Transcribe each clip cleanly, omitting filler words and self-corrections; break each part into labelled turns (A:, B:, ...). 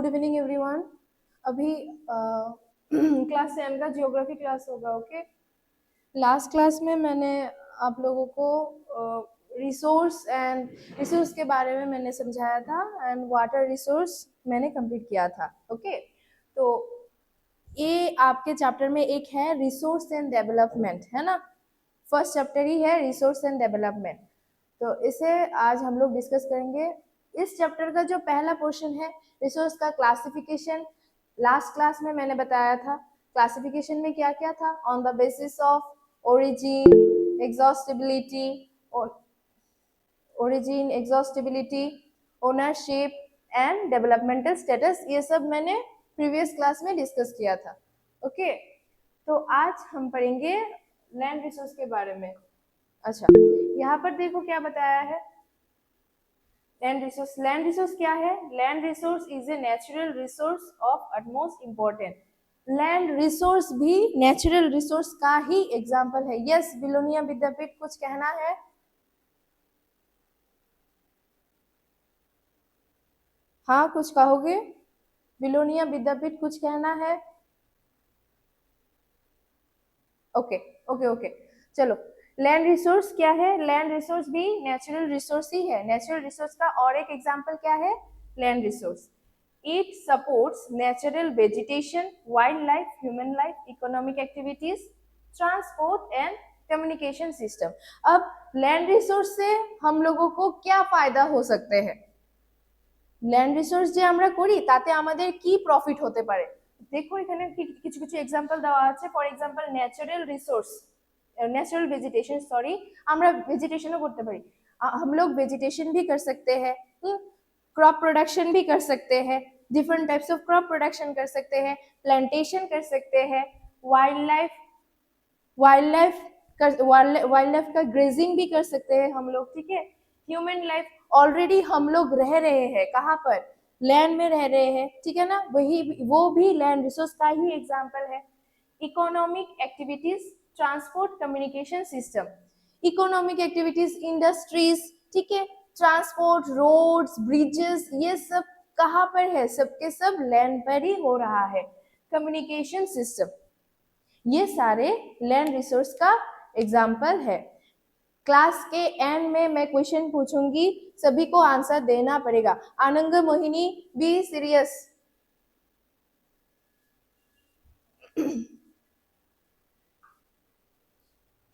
A: Good evening everyone. अभी class 10 का geography class होगा। ओके, लास्ट क्लास में मैंने आप लोगों को रिसोर्स के बारे में मैंने समझाया था एंड वाटर रिसोर्स मैंने कंप्लीट किया था। ओके, तो ये आपके चैप्टर में एक है रिसोर्स एंड डेवलपमेंट, है ना। फर्स्ट चैप्टर ही है रिसोर्स एंड डेवलपमेंट, तो इसे आज हम लोग डिस्कस करेंगे। इस चैप्टर का जो पहला पोर्शन है रिसोर्स का क्लासिफिकेशन, लास्ट क्लास में मैंने बताया था क्लासिफिकेशन में क्या क्या था। On the basis of origin, exhaustibility, ownership and developmental status, ये सब मैंने प्रीवियस क्लास में डिस्कस किया था। ओके, तो आज हम पढ़ेंगे लैंड रिसोर्स के बारे में। अच्छा, यहाँ पर देखो क्या बताया है। लैंड रिसोर्स क्या है? Land resource is a natural resource of utmost important. Land resource भी नेचुरल रिसोर्स का ही एग्जाम्पल है। यस बिलोनिया विद्यापीठ, कुछ कहना है? हाँ, कुछ कहोगे? बिलोनिया विद्यापीठ कुछ कहना है? ओके ओके ओके, चलो। लैंड रिसोर्स क्या है? लैंड रिसोर्स भी नेचुरल रिसोर्स ही है। नेचुरल रिसोर्स का और एक एग्जांपल क्या है? Land resource, it supports natural vegetation, wild life, human life, economic activities, transport and communication system. अब लैंड रिसोर्स से हम लोगों को क्या फायदा हो सकते हैं? ল্যান্ড রিসোর্স যে আমরা করি তাতে আমাদের কি প্রফিট হতে পারে? দেখো এখানে কিছু কিছু एग्जांपल দেওয়া আছে। For example natural resource, natural vegetation, sorry, আমরা वेजिटेशनও করতে পারি। हम लोग वेजिटेशन भी कर सकते हैं, क्रॉप प्रोडक्शन भी कर सकते हैं, different types of crop production कर सकते हैं, प्लांटेशन कर सकते हैं, वाइल्ड लाइफ का ग्रेजिंग भी कर सकते हैं हम लोग। ठीक है, ह्यूमन लाइफ ऑलरेडी हम लोग रह रहे हैं, कहाँ पर? लैंड में रह रहे हैं, ठीक है ना, वही वो भी लैंड रिसोर्स का ही एग्जांपल है। Economic activities, transport, communication system. Economic activities, industries, ठीक है, ट्रांसपोर्ट, रोड्स, ब्रिजेस, ये सब कहाँ पर है? सबके सब लैंड पर ही हो रहा है। कम्युनिकेशन सिस्टम, ये सारे लैंड रिसोर्स का एग्जाम्पल है। क्लास के एंड में मैं क्वेश्चन पूछूंगी, सभी को आंसर देना पड़ेगा। आनंद, मोहिनी, बी सीरियस।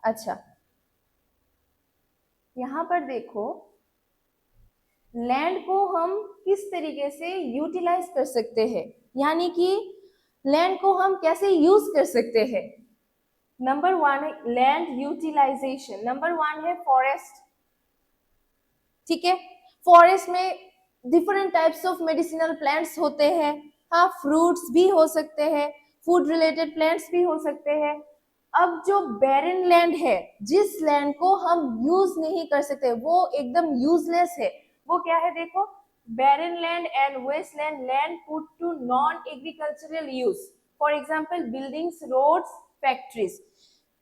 A: अच्छा, यहाँ पर देखो लैंड को हम किस तरीके से यूटिलाइज कर सकते हैं, यानी कि लैंड को हम कैसे यूज कर सकते हैं। नंबर 1 है लैंड यूटिलाइजेशन, नंबर 1 है फॉरेस्ट। ठीक है, फॉरेस्ट में different types of medicinal plants होते हैं। हाँ, फ्रूट्स भी हो सकते हैं, फूड रिलेटेड प्लांट्स भी हो सकते हैं। अब जो बैरन लैंड है, जिस लैंड को हम यूज नहीं कर सकते, वो एकदम यूजलेस है, वो क्या है? देखो, barren land and waste land, land put to non agricultural use, for example buildings, roads, factories.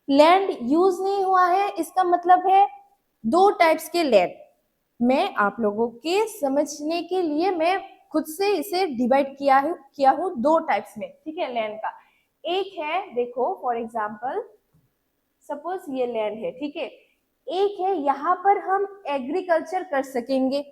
A: Land use नहीं हुआ है, इसका मतलब है दो टाइप्स के लैंड। मैं आप लोगों के समझने के लिए मैं खुद से इसे डिवाइड किया हूं दो टाइप्स में। ठीक है, लैंड का एक है, देखो फॉर एग्जांपल सपोज ये लैंड है, ठीक है, एक है यहाँ पर हम एग्रीकल्चर कर सकेंगे,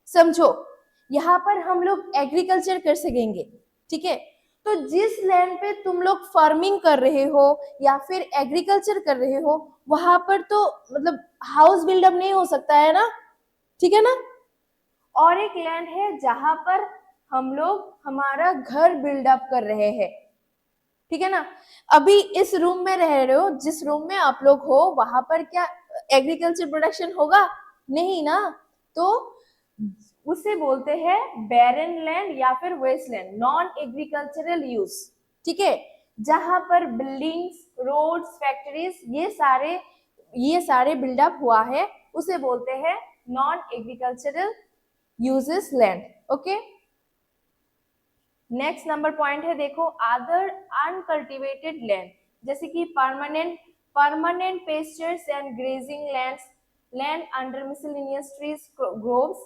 A: समझो, यहाँ पर हम लोग एग्रीकल्चर कर सकेंगे। ठीक है, तो जिस लैंड पे तुम लोग फार्मिंग कर रहे हो या फिर एग्रीकल्चर कर रहे हो, वहां पर तो मतलब हाउस बिल्डअप नहीं हो सकता है ना, ठीक है ना। और एक लैंड है जहां पर हम लोग हमारा घर बिल्डअप कर रहे हैं, ठीक है ना। अभी इस रूम में रह रहे हो, जिस रूम में आप लोग हो, वहां पर क्या एग्रीकल्चर प्रोडक्शन होगा? नहीं ना, तो उसे बोलते हैं बैरन लैंड या फिर वेस्टलैंड, नॉन एग्रीकल्चरल यूज। ठीक है, जहां पर बिल्डिंग्स, रोड्स, फैक्ट्रीज, ये सारे बिल्डअप हुआ है, उसे बोलते हैं non agricultural uses land. Okay, next number point है, देखो अदर अनकल्टिवेटेड लैंड, जैसे कि permanent pastures and grazing land under miscellaneous trees, groves,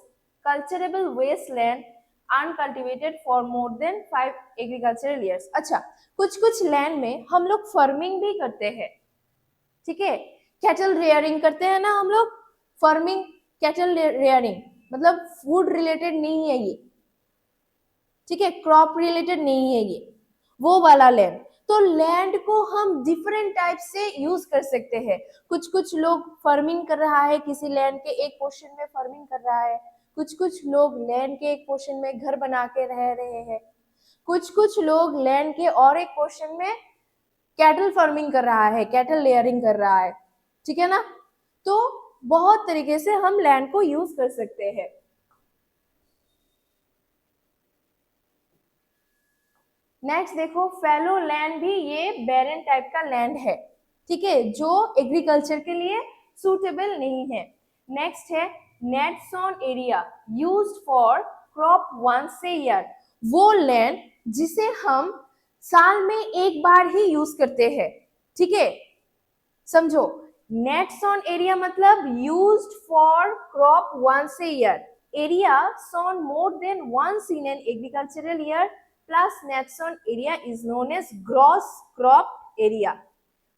A: culturable waste land, uncultivated for more than 5 agricultural years. अच्छा, कुछ कुछ लैंड में हम लोग फार्मिंग भी करते हैं, ठीक है, कैटल रेयरिंग करते हैं ना हम लोग। फार्मिंग, कैटल रेयरिंग मतलब फूड रिलेटेड नहीं है ये, ठीक है, क्रॉप रिलेटेड नहीं है ये, वो वाला लैंड। तो लैंड को हम डिफरेंट टाइप से यूज कर सकते हैं। कुछ कुछ लोग फार्मिंग कर रहा है, किसी लैंड के एक पोर्शन में फार्मिंग कर रहा है, कुछ कुछ लोग लैंड के एक पोर्शन में घर बना के रह रहे हैं, कुछ कुछ लोग लैंड के और एक पोर्शन में कैटल फार्मिंग कर रहा है, कैटल लेयरिंग कर रहा है, ठीक है ना। तो बहुत तरीके से हम लैंड को यूज कर सकते हैं। नेक्स्ट देखो, फैलो लैंड भी ये बैरन टाइप का लैंड है, ठीक है, जो एग्रीकल्चर के लिए सूटेबल नहीं है। नेक्स्ट है net sown area used for crop once a year, वो लैंड जिसे हम साल में एक बार ही यूज करते हैं, ठीक है, समझो। नेट सोन एरिया मतलब used for crop once a year, area sown more than once in an agricultural year plus net sown area is known as gross crop area.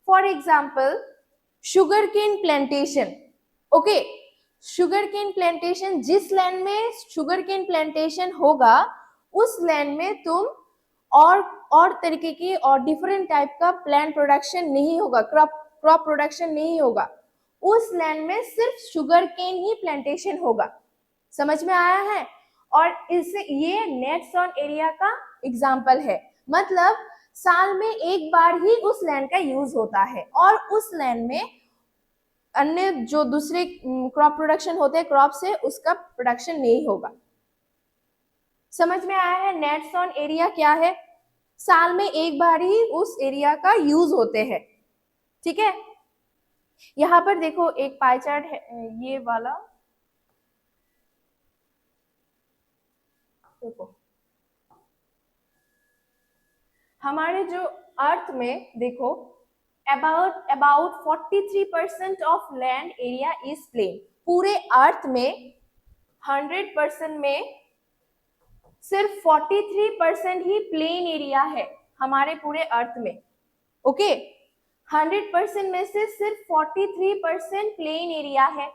A: For example, sugarcane plantation. Okay, sugarcane plantation, जिस land में sugarcane plantation होगा उस land में तुम और तरीके की और डिफरेंट टाइप का प्लांट प्रोडक्शन नहीं होगा, क्रॉप प्रोडक्शन नहीं होगा। उस लैंड में सिर्फ sugarcane ही प्लांटेशन होगा। समझ में आया है? और इससे ये नेट सोन एरिया का एग्जाम्पल है, मतलब साल में एक बार ही उस लैंड का यूज होता है और उस लैंड में अन्य जो दूसरे क्रॉप प्रोडक्शन होते हैं क्रॉप से, उसका प्रोडक्शन नहीं होगा। समझ में आया है? नेट सोन एरिया क्या है? साल में एक बार ही उस एरिया का यूज होते हैं, ठीक है। यहाँ पर देखो एक पाई चार्ट है, ये वाला देखो, हमारे जो अर्थ में देखो about 43% of land area is plain. पूरे अर्थ में 100% में सिर्फ 43% ही प्लेन एरिया है हमारे पूरे अर्थ में, ओके। 100% में से सिर्फ 43% प्लेन एरिया है,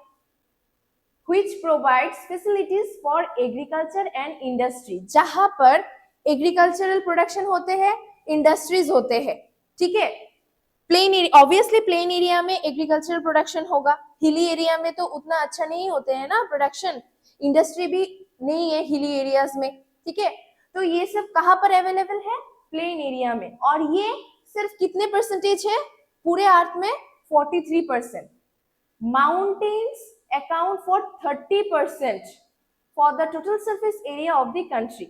A: which provides facilities for agriculture and industry, जहां पर एग्रीकल्चरल प्रोडक्शन होते हैं, इंडस्ट्रीज होते हैं, ठीक है। Plain area, obviously plain area में एग्रीकल्चरल प्रोडक्शन होगा, हिली एरिया में तो उतना अच्छा नहीं होते हैं ना प्रोडक्शन, इंडस्ट्री भी नहीं है हिली एरियाज में, ठीक है। तो ये सब कहाँ पर अवेलेबल है? प्लेन एरिया में। और ये सिर्फ कितने परसेंटेज है पूरे अर्थ में? 43%। Mountains account for 30% for the total surface area of the country.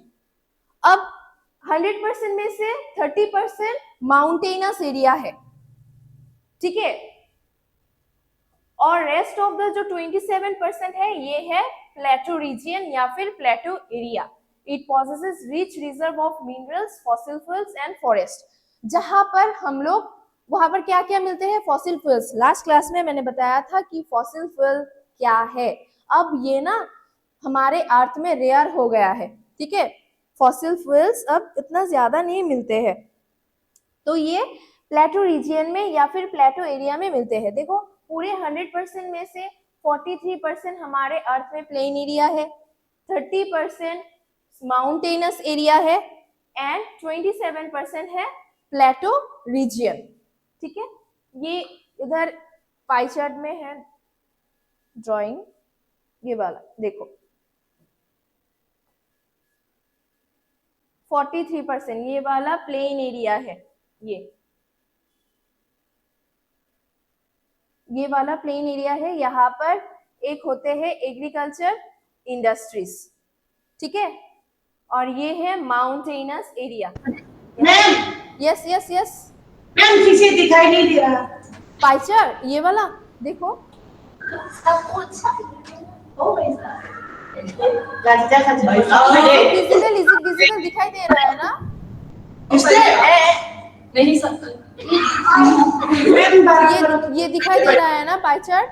A: अब 100% में से 30% माउंटेनस एरिया है, ठीक है, और रेस्ट ऑफ द जो 27% है ये है प्लेटो रीजियन या फिर plateau area. It possesses rich reserve of minerals, fossil fuels and forest, जहां पर हम लोग, वहां पर क्या क्या मिलते हैं? Fossil fuels. लास्ट क्लास में मैंने बताया था कि फॉसिल फ्यूल क्या है। अब ये ना हमारे अर्थ में रेयर हो गया है, ठीक है, फॉसिल फ्यूल्स अब इतना ज्यादा नहीं मिलते हैं, तो ये प्लेटो रीजियन में या फिर प्लेटो एरिया में मिलते हैं। देखो पूरे 100% में से 43% हमारे अर्थ में प्लेन एरिया है, 30% माउंटेनस एरिया है एंड 27% है प्लेटो रीजियन, ठीक है। ये इधर पाई चार्ट में है ड्राइंग, ये वाला देखो 43% ये वाला प्लेन एरिया है, ये वाला प्लेन एरिया है। यहाँ पर एक होते हैं एग्रीकल्चर इंडस्ट्रीज, ठीक है, और ये है mountainous area. Yes yes yes
B: ma'am किसी दिखाई नहीं दे रहा
A: पाई चार्ट, ये वाला देखो विजिबल, इज इट विजिबल? दिखाई दे रहा है ना?
B: नहीं सकता।
A: ये दिखाई दे रहा है ना पाई चार्ट?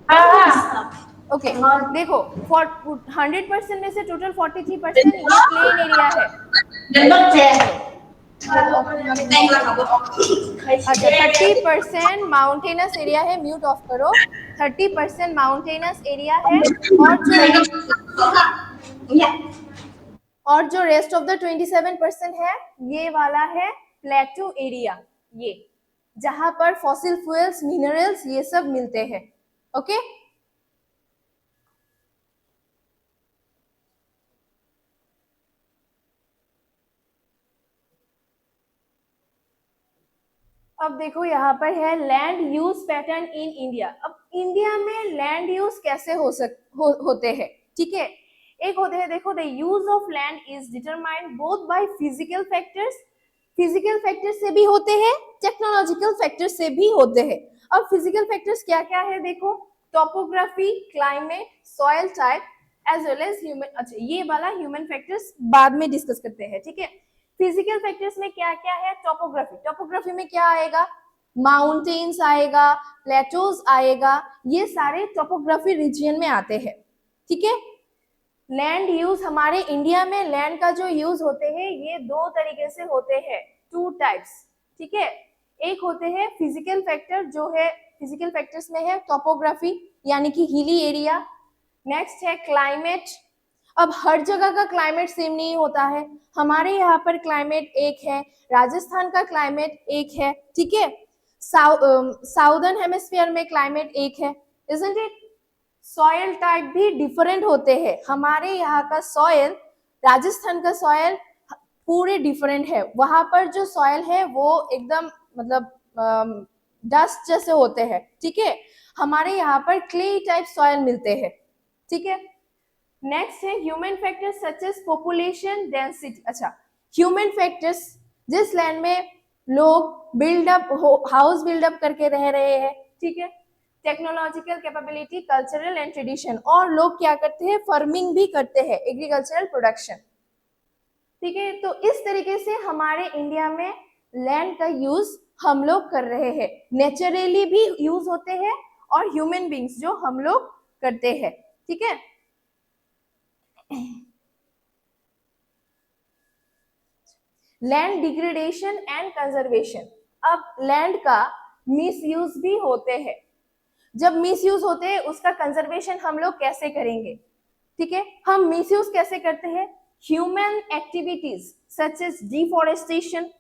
B: हाँ
A: ओके देखो 100% में से टोटल 43% ये प्लेन एरिया है।
B: नंबर 6
A: अच्छा 30% माउंटेनस एरिया है, म्यूट ऑफ करो। 30% माउंटेनस एरिया है और जो रेस्ट ऑफ द 27% है ये वाला है प्लेटू एरिया, ये जहां पर फॉसिल फ्यूल्स, मिनरल्स ये सब मिलते हैं। ओके अब देखो यहाँ पर है land use pattern in India. अब इंडिया में लैंड यूज कैसे होते हैं, ठीक है। एक होते हैं, देखो the use of land is determined both by physical factors, physical factors से भी होते हैं, टेक्नोलॉजिकल फैक्टर्स से भी होते हैं। अब फिजिकल फैक्टर्स क्या क्या है देखो, topography, climate, soil type as well as human. अच्छा ये वाला ह्यूमन फैक्टर्स बाद में डिस्कस करते हैं, ठीक है। फिजिकल फैक्टर्स में क्या क्या है, टोपोग्राफी, टोपोग्राफी में क्या आएगा, माउंटेन्स आएगा, प्लेटोज आएगा, ये सारे टोपोग्राफी रीजन में आते हैं, ठीक है। लैंड यूज, हमारे इंडिया में लैंड का जो यूज होते हैं ये दो तरीके से होते हैं, टू टाइप्स, ठीक है। एक होते हैं फिजिकल फैक्टर, जो है फिजिकल फैक्टर्स में है टोपोग्राफी यानी कि हिली एरिया। नेक्स्ट है क्लाइमेट। अब हर जगह का क्लाइमेट सेम नहीं होता है, हमारे यहाँ पर क्लाइमेट एक है, राजस्थान का क्लाइमेट एक है, ठीक है। साउदर्न हेमिस्फीयर में क्लाइमेट एक है, इजंट इट। सॉयल टाइप भी डिफरेंट होते हैं, हमारे यहाँ का सॉयल, राजस्थान का सॉयल पूरे डिफरेंट है। वहां पर जो सॉयल है वो एकदम मतलब डस्ट जैसे होते हैं, ठीक है। हमारे यहाँ पर क्ले टाइप सॉयल मिलते हैं, ठीक है। नेक्स्ट है human factors such as population density. अच्छा ह्यूमन फैक्टर्स, जिस लैंड में लोग बिल्डअप हाउस बिल्डअप करके रह रहे हैं, ठीक है। Technological capability, cultural and tradition, और लोग क्या करते हैं, फार्मिंग भी करते हैं, एग्रीकल्चरल प्रोडक्शन, ठीक है। तो इस तरीके से हमारे इंडिया में लैंड का यूज हम लोग कर रहे हैं, नेचुरली भी यूज होते हैं और ह्यूमन बींग्स जो हम लोग करते हैं, ठीक है। Land degradation and conservation. अब लैंड का मिसयूज भी होते हैं, जब मिसयूज होते हैं उसका कंजर्वेशन हम लोग कैसे करेंगे, ठीक है। हम मिसयूज कैसे करते हैं, human activities such as deforestation,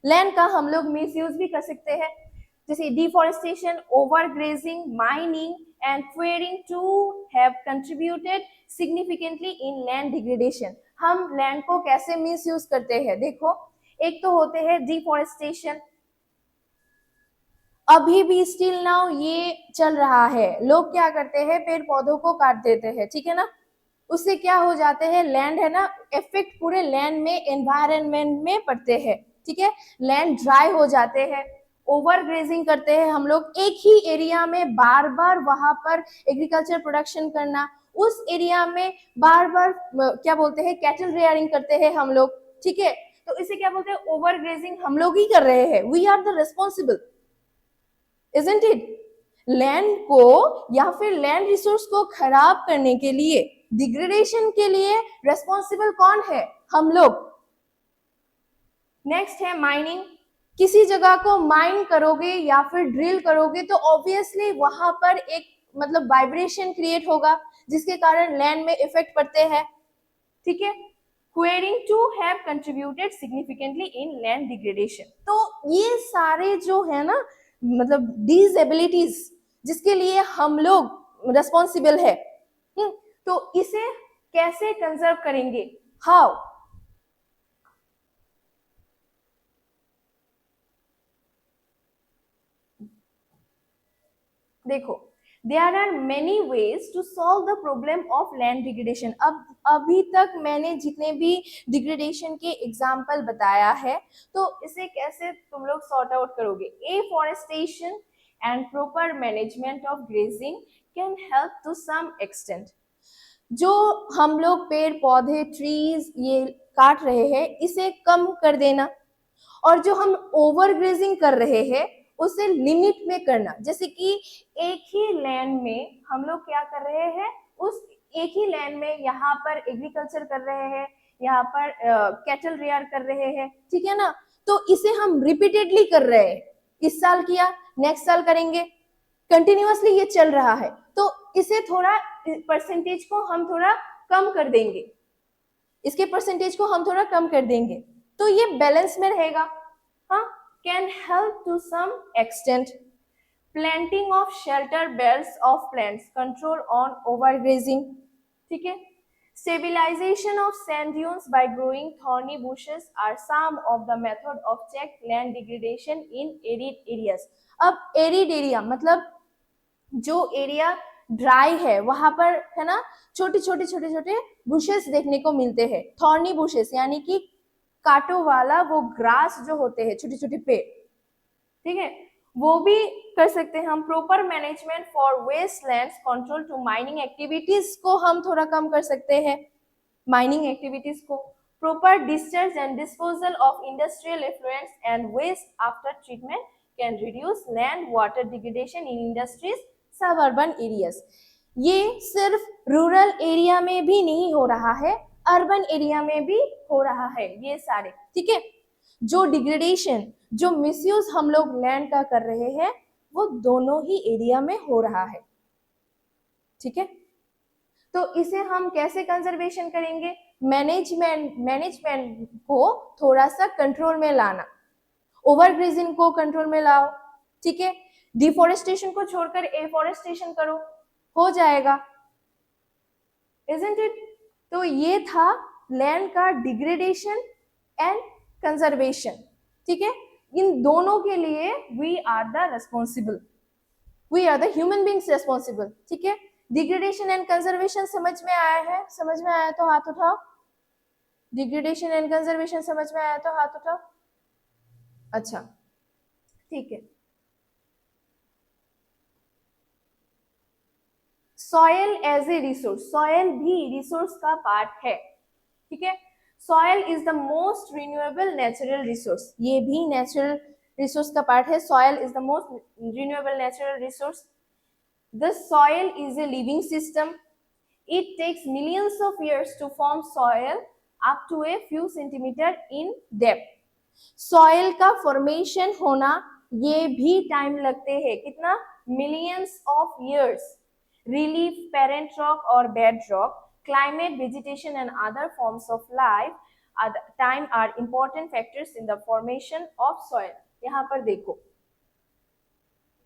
A: land का हम लोग मिसयूज भी कर सकते हैं, जैसे deforestation, overgrazing, mining and quarrying to have contributed significantly in land degradation. हम लैंड को कैसे मिसयूज करते हैं, देखो एक तो होते हैं डिफॉरेस्टेशन, अभी भी स्टिल नाउ ये चल रहा है, लोग क्या करते हैं, पेड़ पौधों को काट देते हैं, ठीक है ना। उससे क्या हो जाते हैं, लैंड है ना, इफेक्ट पूरे लैंड में, एनवायरनमेंट में पड़ते हैं, ठीक है। लैंड ड्राई हो जाते हैं, ओवर ग्रेजिंग करते हैं हम लोग, एक ही एरिया में बार बार वहां पर एग्रीकल्चर प्रोडक्शन करना, उस एरिया में बार बार क्या बोलते हैं, कैटल रेयरिंग करते हैं हम लोग, ठीक है। तो इसे क्या बोलते हैं, ओवर ग्रेजिंग हम लोग ही कर रहे हैं, we are the responsible, isn't it? Land को या फिर लैंड रिसोर्स को खराब करने के लिए, डिग्रेडेशन के लिए रेस्पॉन्सिबल कौन है, हम लोग। नेक्स्ट है माइनिंग, किसी जगह को माइन करोगे या फिर ड्रिल करोगे तो ऑब्वियसली वहां पर एक मतलब वाइब्रेशन क्रिएट होगा जिसके कारण लैंड में इफेक्ट पड़ते हैं, ठीक है। Quarrying to have contributed significantly in land degradation. तो ये सारे जो है ना मतलब डिसेबिलिटीज जिसके लिए हम लोग रेस्पॉन्सिबल है, तो इसे कैसे कंजर्व करेंगे, हाउ। देखो there are many ways to solve the problem of land degradation. अब अभी तक मैंने जितने भी डिग्रेडेशन के एग्जाम्पल बताया है, तो इसे कैसे तुम लोग सॉर्ट आउट करोगे, afforestation and proper management of grazing can help to some extent. जो हम लोग पेड़ पौधे ट्रीज ये काट रहे हैं इसे कम कर देना, और जो हम ओवर ग्रेजिंग कर रहे हैं उसे लिमिट में करना। जैसे कि एक ही लैंड में हम लोग क्या कर रहे हैं, उस एक ही लैंड में यहाँ पर एग्रीकल्चर कर रहे हैं, यहाँ पर कैटल रेयर कर रहे हैं, ठीक है ना। तो इसे हम रिपीटेडली कर रहे हैं, इस साल किया, नेक्स्ट साल करेंगे, कंटिन्यूअसली ये चल रहा है। तो इसे थोड़ा परसेंटेज को हम थोड़ा कम कर देंगे, इसके परसेंटेज को हम थोड़ा कम कर देंगे, तो ये बैलेंस में रहेगा। हाँ, can help to some extent. Planting of shelter belts of plants, control on overgrazing, ठीक है। Stabilization of sand dunes by growing thorny bushes are some of the method of check land degradation in arid areas. अब arid area मतलब जो area dry है वहां पर है ना छोटे छोटे बुशेस देखने को मिलते हैं। थॉर्नी बुशेस यानी कि कांटों वाला वो ग्रास जो होते हैं, छोटे छोटे पेड़, ठीक है, वो भी कर सकते हैं हम। Proper management for wastelands, control to mining activities को हम थोड़ा कम कर सकते हैं, माइनिंग एक्टिविटीज को। Proper discharge and disposal of industrial effluents and waste after treatment can reduce land water degradation in industries suburban areas. ये सिर्फ रूरल एरिया में भी नहीं हो रहा है, अर्बन एरिया में भी हो रहा है ये सारे, ठीक है। जो डिग्रेडेशन, जो मिसयूज हम लोग लैंड का कर रहे हैं वो दोनों ही एरिया में हो रहा है, ठीक है। तो इसे हम कैसे कंजर्वेशन करेंगे, मैनेजमेंट को थोड़ा सा कंट्रोल में लाना, ओवरग्रेजिंग को कंट्रोल में लाओ, ठीक है। डिफोरेस्टेशन को छोड़कर एफोरेस्टेशन करो, हो जाएगा, इजंट इट। तो ये था लैंड का डिग्रेडेशन एंड कंजर्वेशन, ठीक है। इन दोनों के लिए we are the responsible, we are the human beings responsible, ठीक है। डिग्रेडेशन एंड कंजर्वेशन समझ में आया है? समझ में आया तो हाथ उठाओ। डिग्रेडेशन एंड कंजर्वेशन समझ में आया तो हाथ उठाओ। अच्छा, ठीक है। Soil as a resource, soil भी रिसोर्स का पार्ट है, ठीक है। Soil is the most renewable natural resource, ये भी नेचुरल रिसोर्स का पार्ट है। Soil is the most renewable natural resource. The soil is a living system. It takes millions of years to form soil up to a few centimeter in depth. Soil का formation होना ये भी time लगते हैं, कितना? Millions of years. Relief, parent rock or bedrock, climate, vegetation and other forms of life at the time are important factors in the formation of soil. यहाँ पर देखो,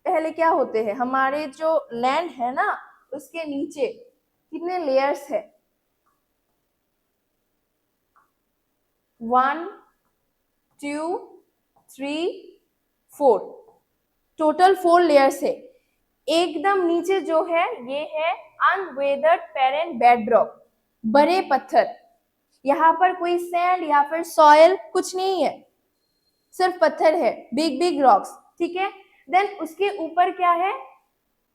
A: पहले क्या होते हैं, हमारे जो लैंड है ना उसके नीचे कितने लेयर्स है? 1 2 3 4, टोटल 4 लेयर्स है। एकदम नीचे जो है ये है अनवेदर्ड पेरेंट बेडरॉक, बड़े पत्थर। यहाँ पर कोई सैंड या फिर सॉयल कुछ नहीं है, सिर्फ पत्थर है, बिग बिग रॉक्स, ठीक है। देन उसके ऊपर क्या है?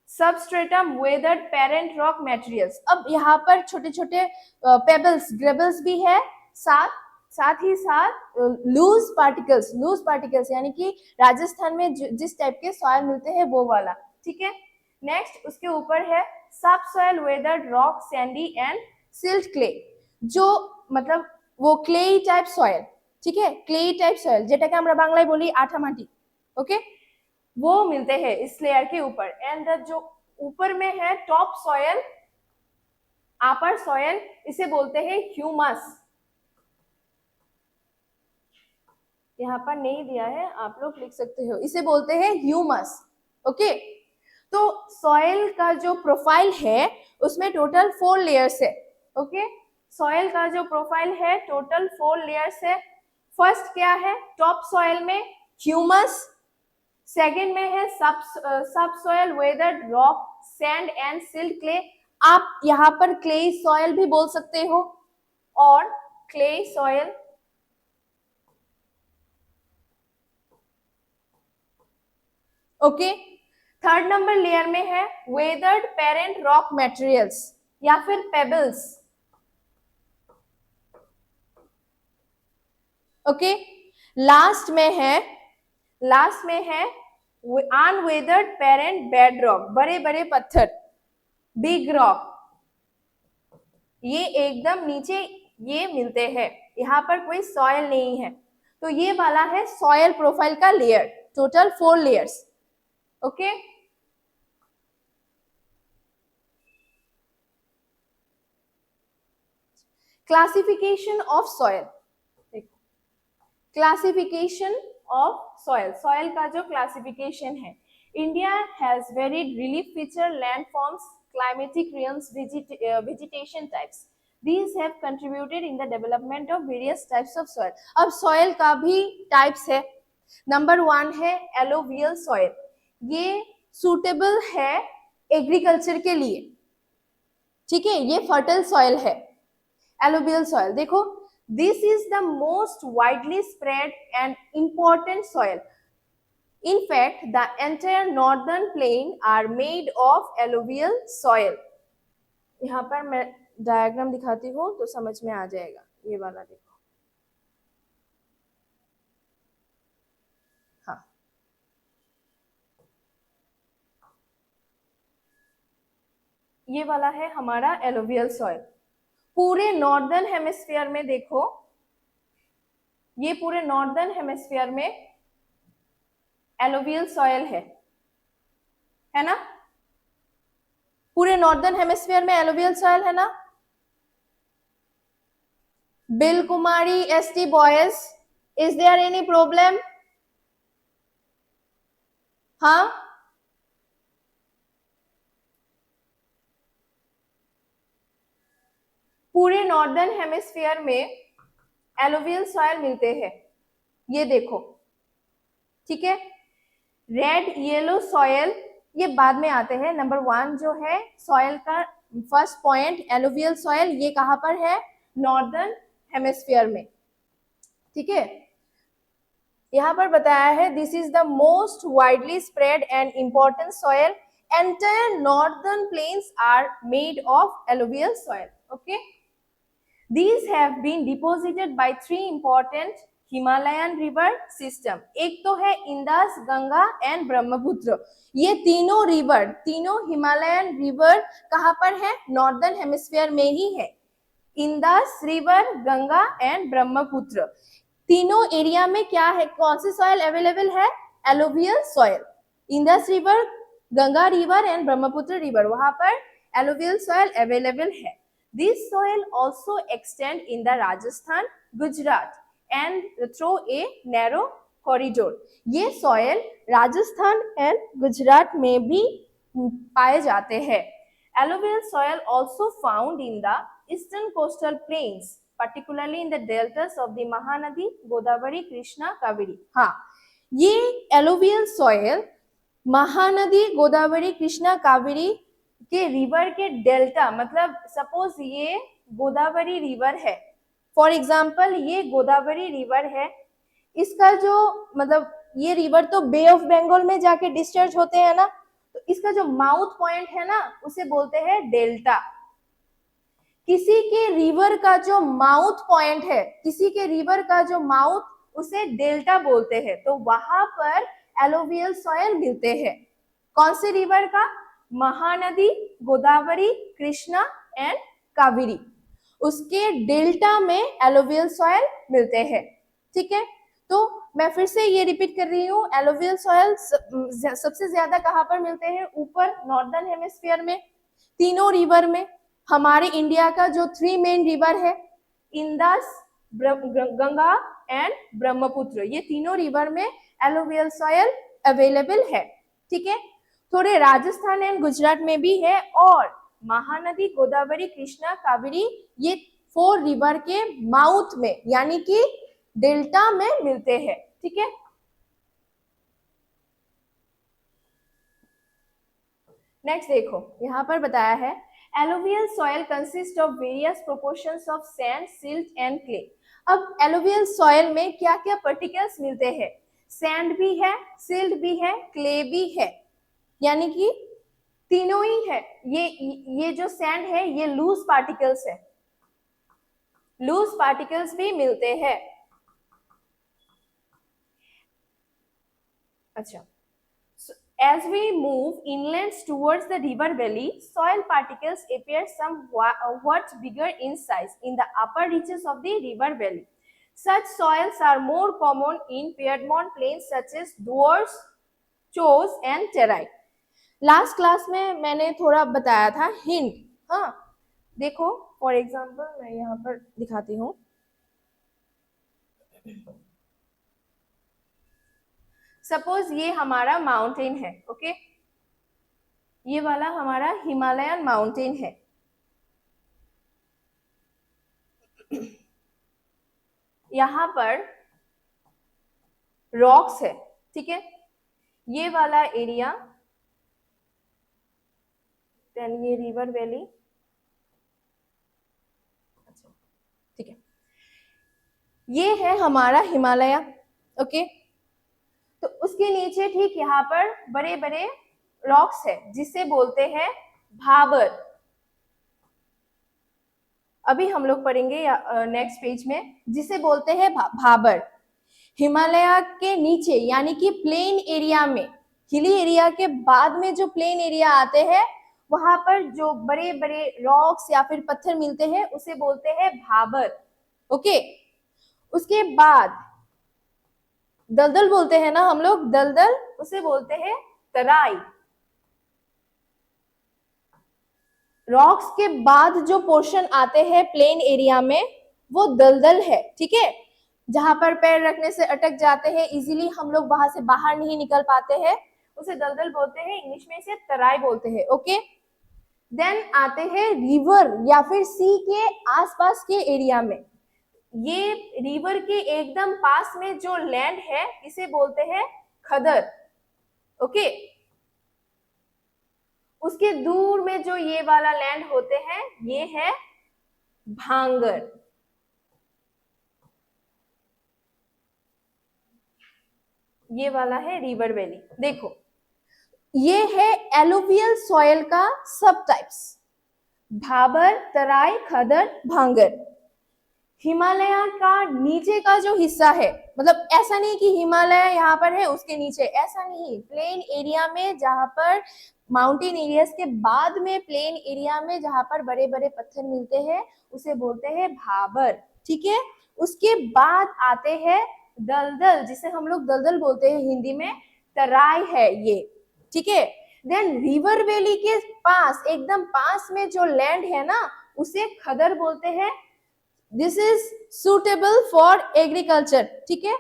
A: Substratum weathered parent rock materials. अब यहाँ पर छोटे छोटे पेबल्स, ग्रेबल्स भी है, साथ ही साथ लूज पार्टिकल्स यानी कि राजस्थान में जिस टाइप के सॉइल मिलते हैं वो वाला, ठीक है। नेक्स्ट उसके ऊपर है सब soil weathered rock Sandy and silt clay, जो मतलब वो क्ले टाइप सॉइल, ठीक है, क्ले टाइप सॉइल যেটাকে আমরা বাংলায় বলি আঠা মাটি, ओके, वो मिलते हैं इस लेयर के ऊपर। एंड जो ऊपर में है टॉप सॉयल, अपर सॉयल, इसे बोलते हैं ह्यूमस। यहाँ पर नहीं दिया है, आप लोग लिख सकते हो, इसे बोलते हैं ह्यूमस, ओके। तो सॉयल का जो प्रोफाइल है उसमें टोटल 4 लेयर्स है, ओके। सॉयल का जो प्रोफाइल है टोटल 4 लेयर्स है। फर्स्ट क्या है? टॉप सॉयल में ह्यूमस, सेकेंड में है सब soil weathered rock sand and silt clay, आप यहाँ पर क्ले सॉयल भी बोल सकते हो, और clay soil, okay. Third number layer में है वेदर्ड पेरेंट रॉक मटेरियल्स या फिर पेबल्स, ओके। लास्ट में है अनवेदर्ड पेरेंट बेड रॉक, बड़े बड़े पत्थर, बिग रॉक, ये एकदम नीचे ये मिलते हैं, यहाँ पर कोई सॉयल नहीं है। तो ये वाला है सॉयल प्रोफाइल का layer, total 4 layers. Okay, classification of soil, classification of soil, soil का जो क्लासिफिकेशन है, India has varied relief feature, landforms, climatic realms, vegetation types. These have contributed in the development of various types of soil. अब soil का भी types है। Number 1 है alluvial soil, ये suitable है एग्रीकल्चर के लिए, ठीक है, ये फर्टाइल सॉइल है। alluvial soil देखो, this is the most widely spread and important soil. In fact, the entire northern plain are made of alluvial soil. यहाँ पर मैं डायग्राम दिखाती हूँ तो समझ में आ जाएगा, ये वाला देखो, हाँ, ये वाला है हमारा एलोवियल सॉइल। पूरे नॉर्दर्न हेमिस्फीयर में देखो, ये पूरे नॉर्दर्न हेमिस्फीयर में एलोवियल सॉइल है ना, पूरे नॉर्दर्न हेमिस्फीयर में एलोवियल सॉइल है ना। बिल Kumari, ST boys, is there any problem? हाँ, पूरे नॉर्दर्न हेमिस्फीयर में एलोवियल सॉइल मिलते हैं, ये देखो, ठीक है। रेड येलो सॉइल ये बाद में आते हैं। नंबर 1 जो है सॉइल का फर्स्ट पॉइंट एलोवियल सॉइल, ये कहां पर है? नॉर्दर्न हेमिस्फीयर में, ठीक है। यहाँ पर बताया है this is the most widely spread and important soil, entire northern plains are made of alluvial soil. Okay, these have been deposited by 3 important Himalayan river system. एक तो है इंदस, गंगा एंड ब्रह्मपुत्र। ये तीनों रिवर, तीनों हिमालयन रिवर कहां पर है? Northern hemisphere में ही है। Indus river, Ganga and Brahmaputra, तीनों एरिया में क्या है? कौन सी सॉइल अवेलेबल है? Alluvial soil. Indus river, Ganga river and Brahmaputra river, वहां पर एलोवियल सॉइल अवेलेबल है। This soil also extend in the Rajasthan, Gujarat and through a narrow corridor. ये soil राजस्थान and गुजरात में भी पाए जाते हैं। Alluvial soil also found in the eastern coastal plains, particularly in the deltas of the Mahanadi, Godavari, Krishna, Kaveri. हाँ, ये alluvial soil Mahanadi, Godavari, Krishna, Kaveri के river के डेल्टा, मतलब सपोज ये गोदावरी रिवर है, फॉर एग्जांपल ये गोदावरी रिवर है, इसका जो मतलब ये रिवर तो बे ऑफ बंगाल में जाके डिस्चार्ज होते हैं ना, तो इसका जो माउथ पॉइंट है ना उसे बोलते हैं डेल्टा। किसी के रिवर का जो माउथ पॉइंट है, किसी के रिवर का जो माउथ, उसे डेल्टा बोलते हैं। तो वहां पर एलोवियल सॉइल मिलते हैं। कौन से रिवर का? महानदी, गोदावरी, कृष्णा एंड कावेरी, उसके डेल्टा में एलोवियल सॉइल मिलते हैं, ठीक है। तो मैं फिर से ये रिपीट कर रही हूँ, एलोवियल सॉइल सबसे ज्यादा कहां पर मिलते हैं? ऊपर नॉर्दर्न हेमिस्फीयर में, तीनों रिवर में। हमारे इंडिया का जो 3 मेन रिवर है, इंदस, गंगा एंड ब्रह्मपुत्र, ये तीनों रिवर में एलोवियल सॉइल अवेलेबल है, ठीक है। थोड़े राजस्थान एंड गुजरात में भी है, और महानदी, गोदावरी, कृष्णा, कावेरी, ये 4 रिवर के माउथ में यानी कि डेल्टा में मिलते हैं, ठीक है। नेक्स्ट देखो, यहाँ पर बताया है alluvial soil consist of various proportions of sand, silt and clay. अब एलोवियल सॉइल में क्या क्या पार्टिकल्स मिलते हैं? सैंड भी है, सिल्ट भी है, क्ले भी है, यानी कि तीनों ही है। ये जो सैंड है ये लूज पार्टिकल्स है, लूज पार्टिकल्स भी मिलते हैं। अच्छा, As we move inland towards the river valley, soil particles appear somewhat bigger in size in the upper reaches of the river valley. Such soils are more common in Piedmont plains such as dwarfs, chos and terite. Last class में मैंने थोड़ा बताया था hint. हाँ, देखो for example मैं यहाँ पर दिखाती हूँ. सपोज ये हमारा माउंटेन है. ओके, ये वाला हमारा हिमालयन माउंटेन है. यहाँ पर रॉक्स है. ठीक है, ये वाला एरिया, देन ये रिवर वैली. ठीक है, ये है हमारा हिमालय. ओके, तो उसके नीचे ठीक यहाँ पर बड़े बड़े रॉक्स है जिसे बोलते हैं भाबर. अभी हम लोग पढ़ेंगे नेक्स्ट पेज में, जिसे बोलते हैं भाबर. हिमालय के नीचे यानी कि प्लेन एरिया में, हिली एरिया के बाद में जो प्लेन एरिया आते हैं वहां पर जो बड़े बड़े रॉक्स या फिर पत्थर मिलते हैं उसे बोलते हैं भाबर. ओके, उसके बाद दलदल बोलते हैं ना हम लोग, दलदल, उसे बोलते हैं तराई. रॉक्स के बाद जो पोर्शन आते हैं प्लेन एरिया में वो दलदल है. ठीक है, जहां पर पैर रखने से अटक जाते हैं, इजीली हम लोग वहां से बाहर नहीं निकल पाते हैं, उसे दलदल बोलते हैं. इंग्लिश में इसे तराई बोलते हैं. ओके, देन आते हैं रिवर या फिर सी के आसपास के एरिया में. ये रिवर के एकदम पास में जो लैंड है इसे बोलते हैं खदर. ओके, उसके दूर में जो ये वाला लैंड होते हैं ये है भांगर. ये वाला है रिवर वैली. देखो, ये है एलुवियल सॉइल का सब टाइप्स, भाबर, तराई, खदर, भांगर. हिमालय का नीचे का जो हिस्सा है, मतलब ऐसा नहीं कि हिमालय यहाँ पर है उसके नीचे, ऐसा नहीं. प्लेन एरिया में जहां पर माउंटेन एरियाज के बाद में प्लेन एरिया में जहां पर बड़े बड़े पत्थर मिलते हैं उसे बोलते हैं भाबर. ठीक है, उसके बाद आते हैं दलदल, जिसे हम लोग दलदल बोलते हैं हिंदी में, तराई है ये. ठीक है, देन रिवर वैली के पास, एकदम पास में जो लैंड है ना उसे खदर बोलते हैं. This is suitable for agriculture. ठीक है,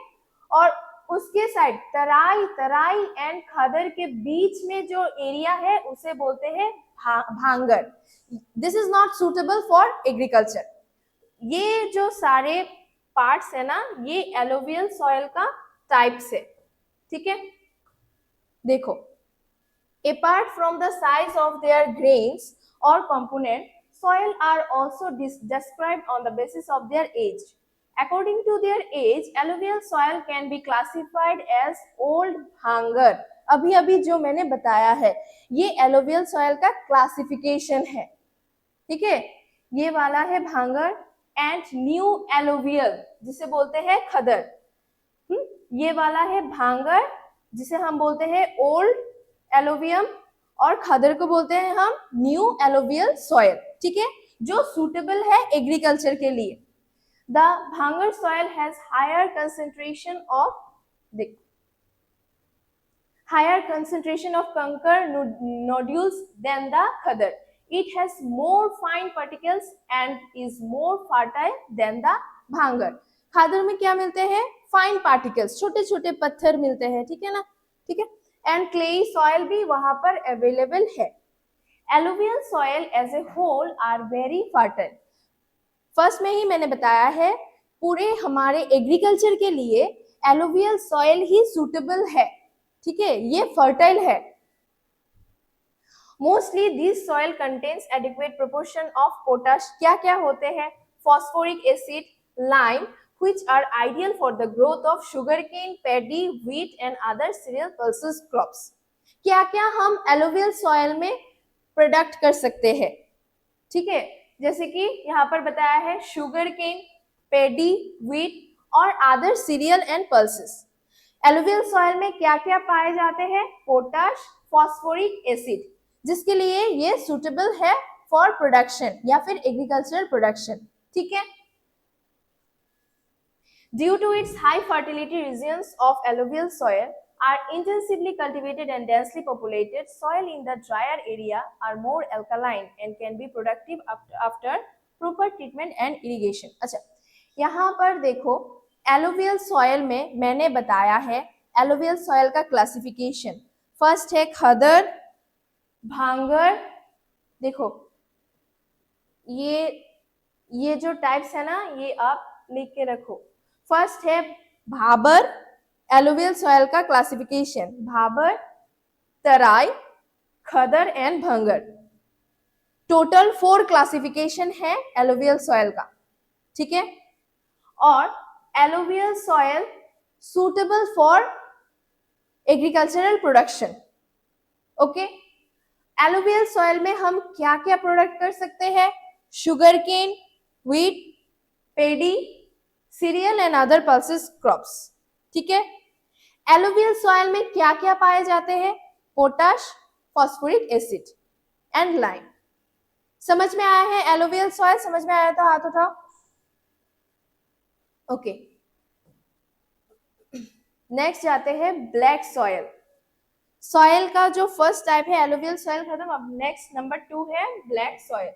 A: और उसके साइड तराई एंड खदर के बीच में जो एरिया है उसे बोलते हैं भांगर. This is not suitable for agriculture. ये जो सारे पार्ट्स है ना ये एलुवियल सॉइल का टाइप्स है. ठीक है, देखो, apart from the size of their grains or component, soil are also described on the basis of their age. According to their age, alluvial soil can be classified as old bhangar. अभी अभी जो मैंने बताया है ये alluvial soil का classification है. ठीक है, ये वाला है भांगर एंड न्यू alluvial जिसे बोलते हैं खदर. ये वाला है भांगर जिसे हम बोलते हैं ओल्ड एलोवियम, और खदर को बोलते हैं हम न्यू एलोवियल सॉइल. ठीक है, जो सुटेबल है एग्रीकल्चर के लिए. The bhangar soil has higher concentration of kankar nodules than the khadar. It has more fine particles and is more fertile than the bhangar. Khadar में क्या मिलते हैं? फाइन पार्टिकल्स, छोटे छोटे पत्थर मिलते हैं. ठीक है ना, ठीक है, एंड क्लेई सॉइल भी वहां पर अवेलेबल है. Alluvial soil as a whole are very fertile. First में ही मैंने बताया है पूरे हमारे एग्रीकल्चर के लिए एलुवियल सॉइल ही सुटेबल है. ठीक है, ये फर्टाइल है. Mostly this soil contains adequate proportion of potash. क्या क्या होते हैं? Phosphoric acid, lime, which are ideal for the growth of sugarcane, paddy, wheat and other cereal pulses crops. क्या क्या हम alluvial soil में प्रोडक्ट कर सकते हैं? ठीक है, जैसे कि यहाँ पर बताया है sugarcane, paddy, wheat और other cereal and pulses. Alluvial soil में क्या क्या पाए जाते हैं? पोटाश, फॉस्फोरिक एसिड, जिसके लिए ये सुटेबल है फॉर प्रोडक्शन या फिर एग्रीकल्चरल प्रोडक्शन। ठीक है। Due to its high fertility, regions of alluvial soil are intensively cultivated and densely populated. Soil in the drier area are more alkaline and can be productive after proper treatment and irrigation. अच्छा, यहाँ पर देखो alluvial soil में मैंने बताया है alluvial soil का classification. First है खदर, भांगर, देखो ये जो टाइप्स है ना, ये आप लिख के रखो। फर्स्ट है भाबर, एलुवियल सॉइल का classification, Bhabar, Terai, Khadar and Bhangar. Total 4 classification है एलुवियल सॉइल का। ठीक है। और alluvial soil suitable for agricultural production. Okay. Alluvial soil में हम क्या क्या प्रोडक्ट कर सकते हैं? Sugarcane, wheat, paddy, cereal and other pulses crops. ठीक है। एलुवियल सॉइल में क्या क्या पाए जाते हैं? Potash, phosphoric acid and lime. समझ में आया है एलुवियल सॉइल? समझ में आया तो हाथ उठाओ। ओके। नेक्स्ट जाते हैं ब्लैक सॉइल। सॉइल का जो फर्स्ट टाइप है एलुवियल सॉइल खत्म, अब नेक्स्ट नंबर 2 है ब्लैक सॉइल।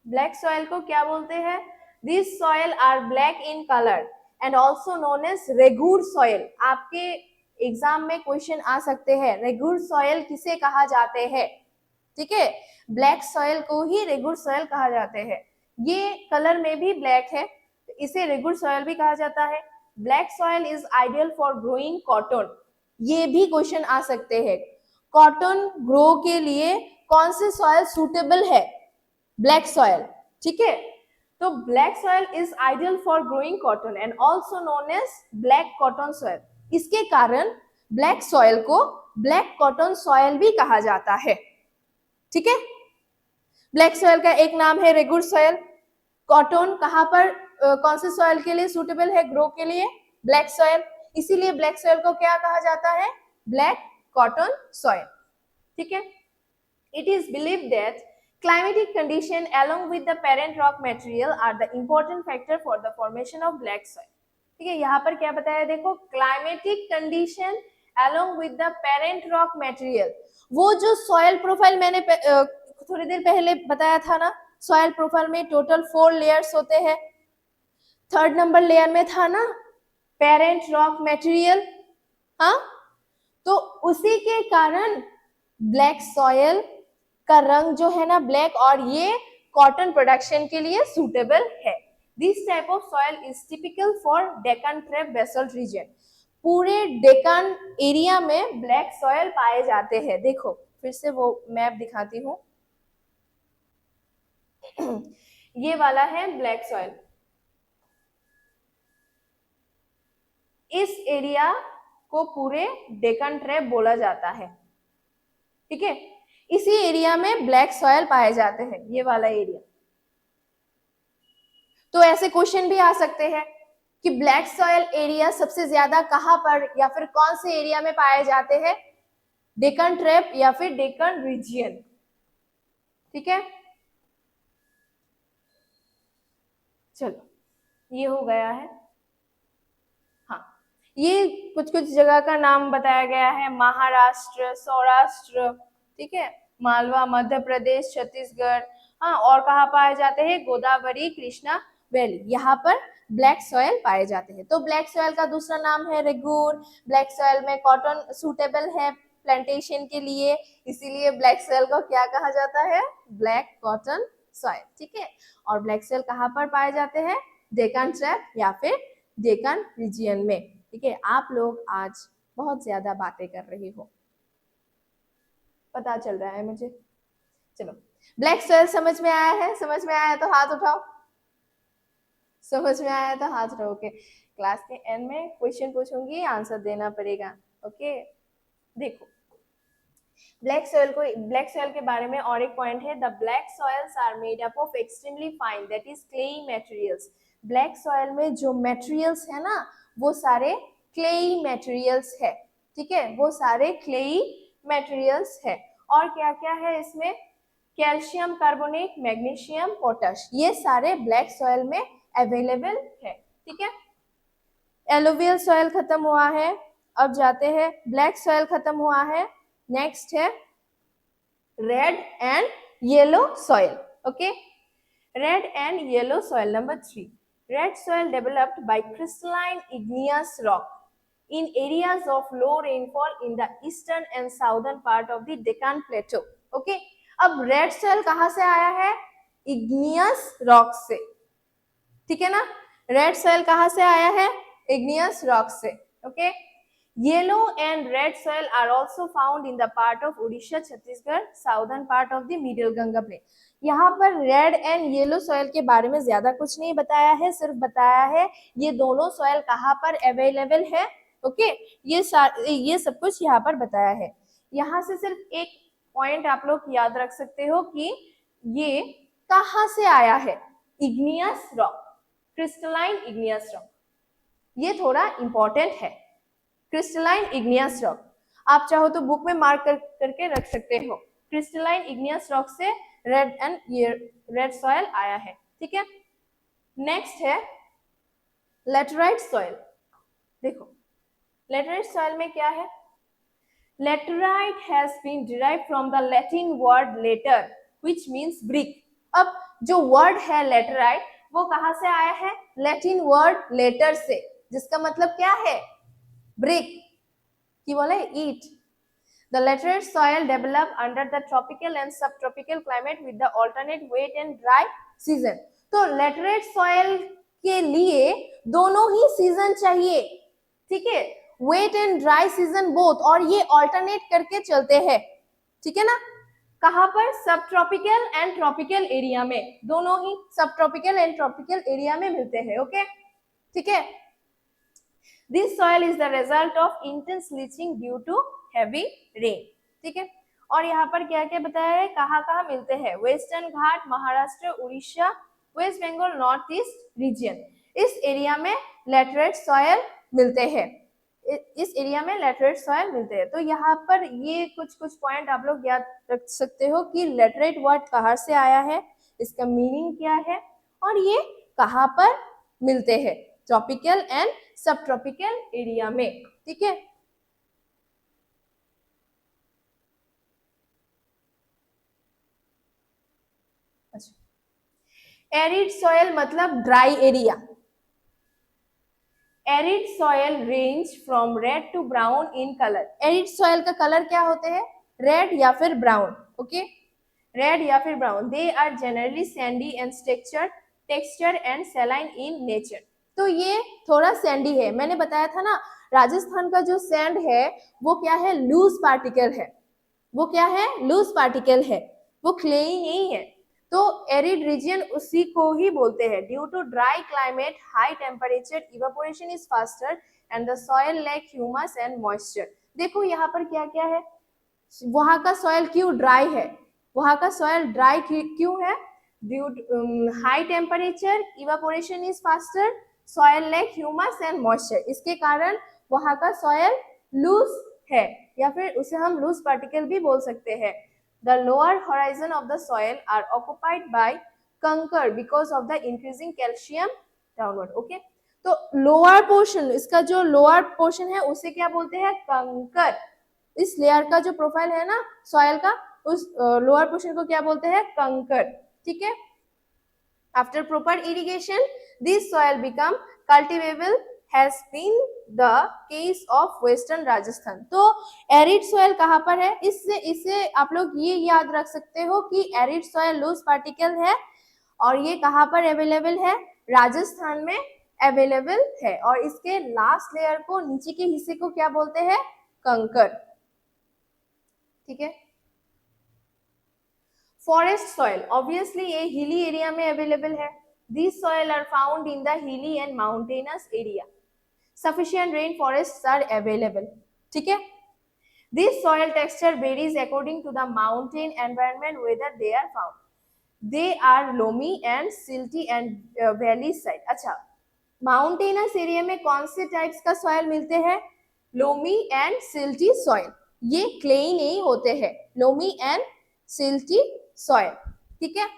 A: ब्लैक सॉइल को क्या बोलते हैं? This soil are black in colour and also known as regur soil. आपके एग्जाम में क्वेश्चन आ सकते हैं रेगुर सॉइल किसे कहा जाते हैं। ठीक है, ब्लैक सॉइल को ही रेगुर सॉइल कहा जाते हैं। ये कलर में भी ब्लैक है, इसे रेगुर सॉइल भी कहा जाता है। Black soil is ideal for growing cotton. ये भी क्वेश्चन आ सकते हैं, कॉटन ग्रो के लिए कौन से सॉइल सुटेबल है? Black soil. ठीक है, तो black soil is ideal for growing cotton and also known as black cotton soil. इसके कारण ब्लैक सॉइल को ब्लैक कॉटन सॉइल भी कहा जाता है। ठीक है, ब्लैक सॉइल का एक नाम है रेगुर सॉइल। कॉटन कहां पर कौन से सॉइल के लिए सुटेबल है ग्रो के लिए? Black soil. इसीलिए ब्लैक सॉइल को क्या कहा जाता है? Black cotton soil. ठीक है। It is believed that climatic condition along with the parent rock material are the important factor for the formation of black soil. ठीक है, यहाँ पर क्या बताया देखो, climatic condition along with the parent rock material। वो जो सॉइल प्रोफाइल मैंने थोड़ी देर पहले बताया था ना, सॉइल प्रोफाइल में टोटल 4 लेयर्स होते हैं। 3rd नंबर लेयर में था ना पेरेंट रॉक मटेरियल। हाँ, तो उसी के कारण ब्लैक सॉइल का रंग जो है ना ब्लैक, और ये कॉटन प्रोडक्शन के लिए सुटेबल है। This type of soil is typical for Deccan trap basalt region. पूरे डेक्कन एरिया में ब्लैक सॉइल पाए जाते हैं। देखो फिर से वो मैप दिखाती हूँ। ये वाला है ब्लैक सॉइल। इस एरिया को पूरे डेक्कन ट्रैप बोला जाता है। ठीक है, इसी एरिया में ब्लैक सॉइल पाए जाते हैं, ये वाला एरिया। तो ऐसे क्वेश्चन भी आ सकते हैं कि ब्लैक सॉइल एरिया सबसे ज्यादा कहां पर या फिर कौन से एरिया में पाए जाते हैं? डेक्कन ट्रैप या फिर डेक्कन रीजियन। ठीक है, चलो ये हो गया है। हाँ, ये कुछ कुछ जगह का नाम बताया गया है, महाराष्ट्र, सौराष्ट्र, ठीक है, मालवा, मध्य प्रदेश, छत्तीसगढ़। हाँ, और कहाँ पाए जाते हैं? गोदावरी, कृष्णा वैली, यहाँ पर ब्लैक सॉइल पाए जाते हैं। तो ब्लैक सॉइल का दूसरा नाम है रेगुर। ब्लैक सॉइल में कॉटन सुटेबल है प्लांटेशन के लिए, इसीलिए ब्लैक सॉइल को क्या कहा जाता है? Black cotton soil. ठीक है, और ब्लैक सॉइल कहाँ पर पाए जाते हैं? डेक्कन ट्रैप या फिर डेक्कन रीजियन में। ठीक है, आप लोग आज बहुत ज्यादा बातें कर रही हो, पता चल रहा है मुझे। चलो, ब्लैक सॉइल समझ में आया है? समझ में आया तो हाथ उठाओ। समझ में आया तो हाथ उठाओ। ओके, क्लास के एंड में क्वेश्चन पूछूंगी, आंसर देना पड़ेगा। ओके, देखो ब्लैक सॉइल के बारे में और एक पॉइंट है, the black soils are made up of extremely fine that is clayey materials. Black soil में जो मटेरियल्स है ना वो सारे क्लेई मटेरियल्स है, ठीक है, वो सारे क्लेई मटेरियल्स है। और क्या क्या है इसमें, कैल्शियम कार्बोनेट, मैग्नीशियम, पोटाश, ये सारे ब्लैक सॉइल में अवेलेबल है, ठीक है। एलुवियल सॉइल खत्म हुआ है, अब जाते हैं ब्लैक सॉइल खत्म हुआ है, नेक्स्ट है red and yellow soil, okay. Red and yellow soil, number 3, red soil developed by crystalline igneous rock in areas of low rainfall in the eastern and southern part of the Deccan Plateau, okay। अब red soil कहां से आया है, igneous rock से, ठीक है ना। Red soil कहां से आया है, इग्नियस रॉक से, okay. Yellow and red soil are also found in the part of Orissa, Chhattisgarh, southern part of the middle Ganga plain. यहाँ पर रेड एंड येलो सॉइल के बारे में ज्यादा कुछ नहीं बताया है, सिर्फ बताया है ये दोनों सॉइल कहाँ पर अवेलेबल है, ओके। ये सब कुछ यहाँ पर बताया है। यहाँ से सिर्फ एक पॉइंट आप लोग याद रख सकते हो कि ये कहाँ से आया है, igneous rock, crystalline igneous rock, ये थोड़ा इंपॉर्टेंट है। क्रिस्टलाइन इग्नियस रॉक आप चाहो तो बुक में मार्क करके रख सकते हो, क्रिस्टलाइन इग्नियस रॉक से रेड सॉइल आया है, ठीक है। नेक्स्ट है लेटराइट सॉइल। देखो लेटराइट सॉइल में क्या है, laterite has been derived from the Latin word later which means brick. अब जो वर्ड है लेटराइट वो कहां से आया है, लैटिन वर्ड लेटर से, जिसका मतलब क्या है, ब्रिक, की बोले ईट। The laterite soil develop under the tropical and subtropical climate with the alternate wet and dry season। तो laterite soil के लिए दोनों ही सीजन चाहिए, ठीक है, wet and dry season both, और ये alternate करके चलते हैं, ठीक है ना। कहां पर, सब ट्रॉपिकल एंड ट्रॉपिकल एरिया में, दोनों ही सब ट्रॉपिकल एंड ट्रॉपिकल एरिया में मिलते हैं, ओके, ठीक है। This soil is the result of intense leaching due to heavy rain, ठीक है। और यहाँ पर क्या क्या बताया है, कहाँ कहाँ मिलते हैं, western Ghat, Maharashtra, Orissa, west Bengal, north east region, इस एरिया में लेटराइट सॉयल मिलते हैं, इस एरिया में लेटराइट सॉयल मिलते हैं। तो यहाँ पर ये कुछ कुछ पॉइंट आप लोग याद रख सकते हो कि लेटराइट वर्ड कहाँ से आया है, इसका मीनिंग क्या है, और ये कहाँ पर मिलते हैं, tropical and subtropical area में, ठीक है। अच्छा, एरिड सॉयल मतलब dry area. Arid soil range from red to brown in colour. Arid soil का कलर क्या होते हैं, रेड या फिर ब्राउन, ओके, रेड या फिर brown. They are generally sandy and texture and saline in nature. तो ये थोड़ा सैंडी है, मैंने बताया था ना, राजस्थान का जो सैंड है वो क्या है, लूज पार्टिकल है, वो क्या है, लूज पार्टिकल है, वो क्लेई नहीं है। तो एरिड रीजन उसी को ही बोलते हैं। Due to dry climate, high temperature, evaporation is faster and the soil lack humus and moisture. देखो यहाँ पर क्या क्या है, वहां का सॉइल क्यों ड्राई है, वहां का सॉइल ड्राई क्यों है, due high temperature, evaporation is faster, soil lack humus and moisture, इसके कारण वहां का सॉइल लूज है, या फिर उसे हम लूज पार्टिकल भी बोल सकते हैं। The lower horizon of the soil are occupied by कंकर because of the increasing calcium downward, okay। तो लोअर पोर्शन, इसका जो लोअर पोर्शन है उसे क्या बोलते हैं, कंकर। इस लेयर का जो प्रोफाइल है ना सॉइल का, उस लोअर पोर्शन को क्या बोलते हैं, कंकर, ठीक है। After proper irrigation, this soil become cultivable has been the case of western Rajasthan। तो एरिड सॉइल कहाँ पर है, इससे आप लोग ये याद रख सकते हो कि एरिड सॉइल लूज पार्टिकल है, और ये कहाँ पर अवेलेबल है, राजस्थान में अवेलेबल है, और इसके लास्ट लेयर को, नीचे के हिस्से को क्या बोलते हैं, कंकर, ठीक है। फॉरेस्ट सॉइल, ऑब्वियसली ये हिली एरिया में अवेलेबल है। These soil are found in the hilly and mountainous area. Sufficient rain forests are available, ठीक है। This soil texture varies according to the mountain environment whether they are found. They are loamy and silty and valley side। अच्छा, mountainous area में कौन से types का soil मिलते हैं? Loamy and silty soil. ये क्लेई नहीं होते हैं, लोमी एंड सिल्टी सॉइल। ठीक है,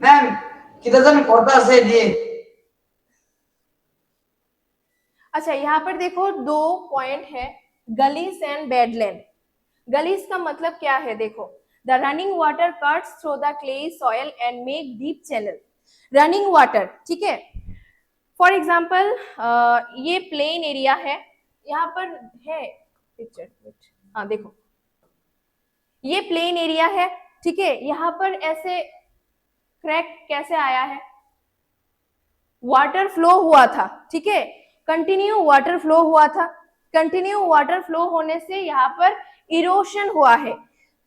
C: Ma'am, kita kan kota से जी।
A: अच्छा यहाँ पर देखो दो पॉइंट है, गलीज एंड बेडलैंड। गलीज का मतलब क्या है? देखो, the running water cuts through the clay soil and make deep channel. Running water, ठीक है। फॉर एग्जाम्पल ये प्लेन एरिया है, यहाँ पर है पिक्चर, हाँ देखो ये प्लेन एरिया है, ठीक है। यहाँ पर ऐसे क्रैक कैसे आया है? वाटर फ्लो हुआ था, ठीक है, कंटिन्यू वाटर फ्लो हुआ था। कंटिन्यू वाटर फ्लो होने से यहाँ पर इरोशन हुआ है,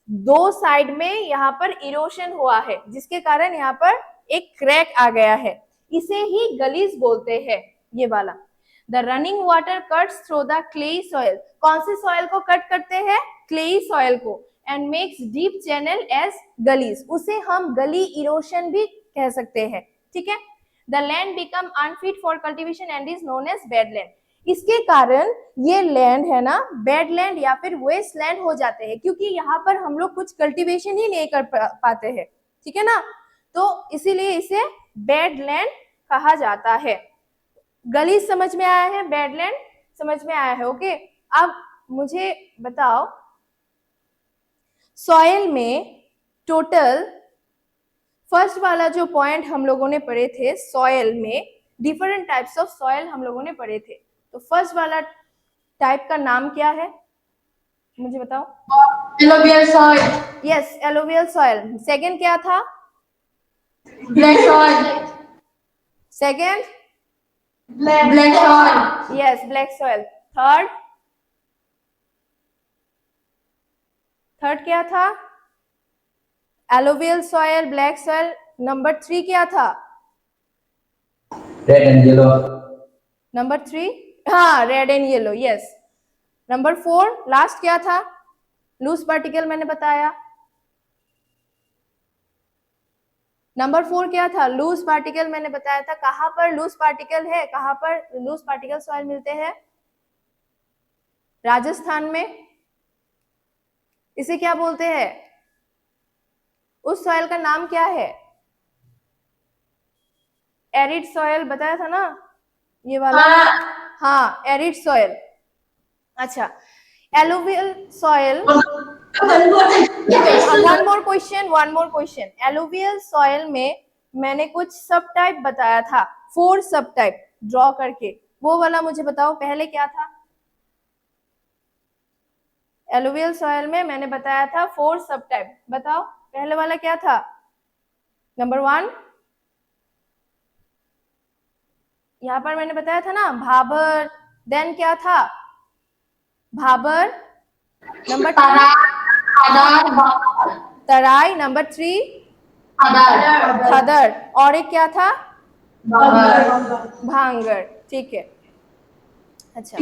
A: दो साइड में यहाँ पर इरोशन हुआ है, जिसके कारण यहाँ पर एक क्रैक आ गया है। इसे ही गलीज बोलते हैं, ये वाला। The running water cuts through the clayey soil. कौन से सॉइल को कट करते हैं? क्लेई सॉइल को। And makes deep channel as gullies. उसे हम गली इरोशन भी कह सकते हैं, ठीक है। The land become unfit for cultivation and is known as badland. इसके कारण ये लैंड है ना बेडलैंड या फिर वेस्ट लैंड हो जाते हैं, क्योंकि यहाँ पर हम लोग कुछ कल्टीवेशन ही नहीं कर पाते हैं, ठीक है ना। तो इसीलिए इसे बेडलैंड कहा जाता है। गली समझ में आया है, बेडलैंड समझ में आया है, ओके। अब मुझे बताओ, सॉइल में टोटल फर्स्ट वाला जो पॉइंट हम लोगों ने पढ़े थे, सॉइल में डिफरेंट टाइप्स ऑफ सॉइल हम लोगों ने पढ़े थे। तो फर्स्ट वाला टाइप का नाम क्या है, मुझे बताओ।
B: Alluvial soil,
A: yes, alluvial soil. Second क्या था?
B: Black soil,
A: second
B: black soil,
A: yes, black soil. Third, third क्या था? Alluvial soil, black soil. Number 3 क्या था?
C: Red and yellow.
A: नंबर 3, हाँ, red and yellow, yes. Number 4 last क्या था? Loose particle मैंने बताया। नंबर 4 क्या था? लूज पार्टिकल मैंने बताया था। कहां पर लूज पार्टिकल है, कहां पर लूज पार्टिकल सॉइल मिलते हैं? राजस्थान में। इसे क्या बोलते हैं? उस सॉइल का नाम क्या है? एरिड सॉइल बताया था ना, ये वाला। हाँ, एरिड सॉइल। अच्छा, alluvial soil. One more question. Alluvial soil में मैंने कुछ सब टाइप बताया था, 4 सब टाइप ड्रॉ करके, वो वाला मुझे बताओ पहले क्या था? एलुवियल सॉइल में मैंने बताया था 4 सब टाइप, बताओ पहले वाला क्या था? नंबर 1 यहाँ पर मैंने बताया था ना, भाबर। देन क्या था? भाबर। नंबर 2 तराई। नंबर 3 खदर। और एक क्या था? भांगर। ठीक है, अच्छा।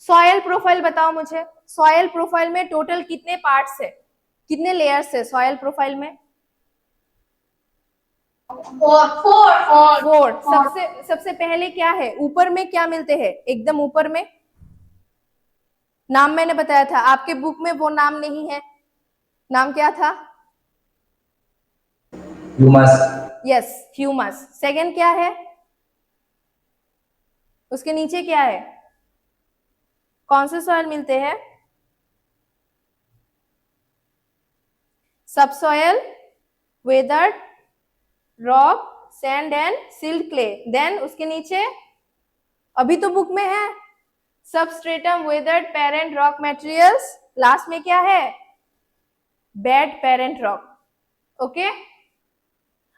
A: सॉयल प्रोफाइल बताओ मुझे। सॉयल प्रोफाइल में टोटल कितने पार्ट्स है, कितने लेयर्स है सॉयल प्रोफाइल में? 4। सबसे पहले क्या है? ऊपर में क्या मिलते हैं? एकदम ऊपर में नाम मैंने बताया था, आपके बुक में वो नाम नहीं है। नाम क्या था?
C: Humus.
A: Yes, humus. सेकंड क्या है? उसके नीचे क्या है? कौन से सॉइल मिलते हैं? Subsoil, weathered rock, sand and silt clay. Then उसके नीचे अभी तो बुक में है substratum, weathered, parent rock materials. Last में क्या है? Bed parent rock. ओके,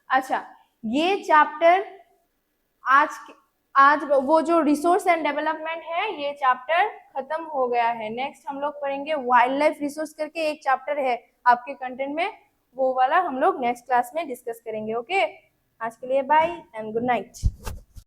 A: अच्छा, ये चैप्टर आज वो जो रिसोर्स एंड डेवलपमेंट है, ये चैप्टर खत्म हो गया है। नेक्स्ट हम लोग पढ़ेंगे वाइल्ड लाइफ रिसोर्स करके एक चैप्टर है आपके कंटेंट में, वो वाला हम लोग नेक्स्ट क्लास में डिस्कस करेंगे। ओके, आज के लिए बाय एंड गुड नाइट।